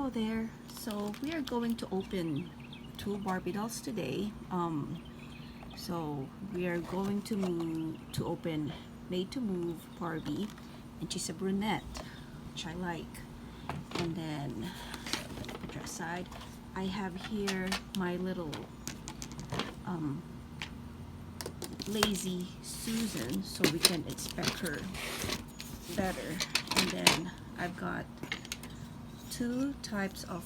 Hello there. So we are going to open two Barbie dolls today. So we are going to open Made to Move Barbie, and she's a brunette, which I like. And then put her aside. I have here my little lazy Susan, so we can inspect her better. And then I've got two types of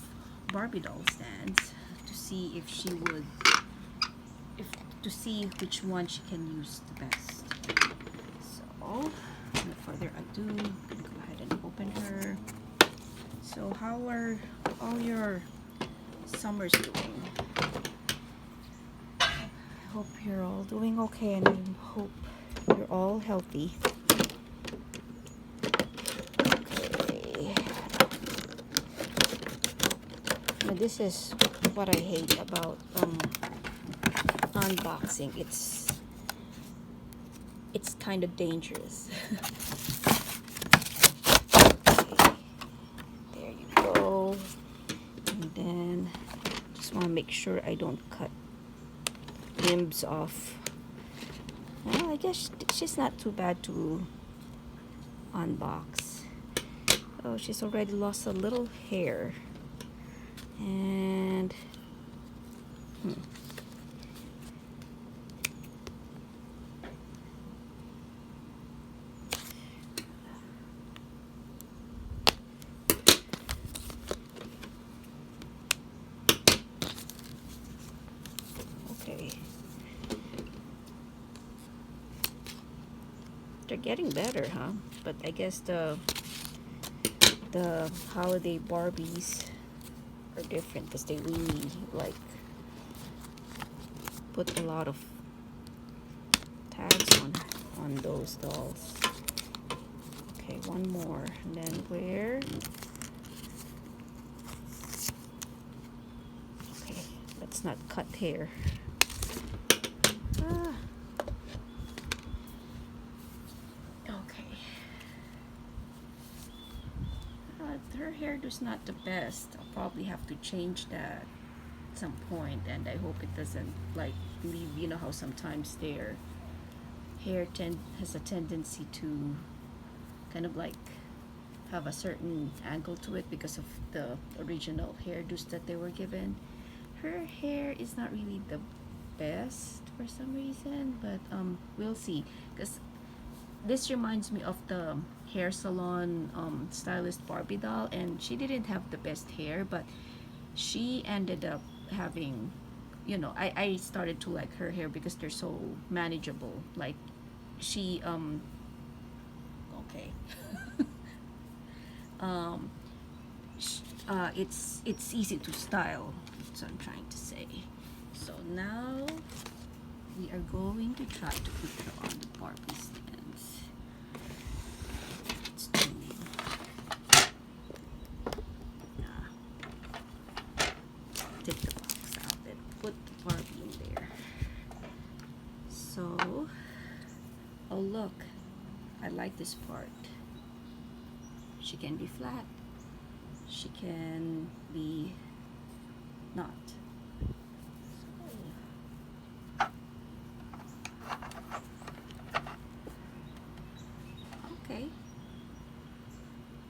Barbie doll stands to see if she would, to see which one she can use the best. So, without further ado, I'm gonna go ahead and open her. So, how are all your summers doing? I hope you're all doing okay, and I hope you're all healthy. This is what I hate about unboxing. It's kind of dangerous. Okay, there you go. And then just want to make sure I don't cut limbs off. Well, I guess she's not too bad to unbox. Oh, she's already lost a little hair. And okay, they're getting better, huh? But I guess the holiday Barbies are different because they really like put a lot of tags on those dolls. Okay, one more, and then where? Okay, let's not cut hair. Okay. Her hair is not the best. I'll probably have to change that at some point, and I hope it doesn't like leave. You know how sometimes their hair has a tendency to kind of like have a certain angle to it because of the original hairdos that they were given. Her hair is not really the best for some reason, but we'll see, because this reminds me of the hair salon stylist Barbie doll, and she didn't have the best hair, but she ended up having, you know, I started to like her hair because they're so manageable. Like she okay it's easy to style. That's what I'm trying to say. So now we are going to try to put her on the Barbie stands. Let's do take the box out and put the Barbie in there. So, oh look, I like this part. She can be flat, she can be not. Okay,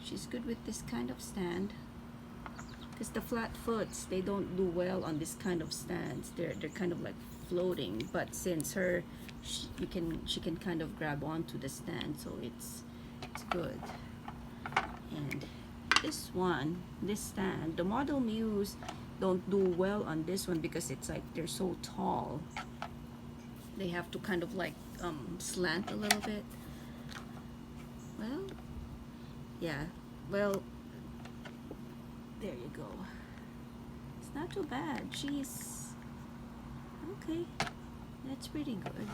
she's good with this kind of stand, because the flat foots, they don't do well on this kind of stands. They're kind of like floating, but since she can kind of grab onto the stand, so it's good. And this stand, the Model Muse don't do well on this one because it's like they're so tall. They have to kind of like slant a little bit. Well, yeah, well, there you go. It's not too bad. She's okay. That's pretty good.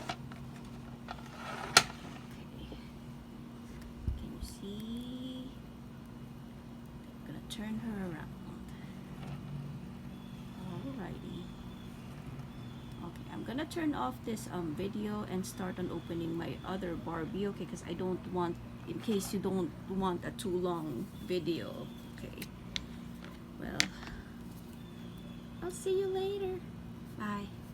Okay. Can you see? I'm gonna turn her around. Alrighty. Okay, I'm gonna turn off this video and start on opening my other Barbie, okay, because I don't want, in case you don't want a too long video. Okay, well, see you later. Bye.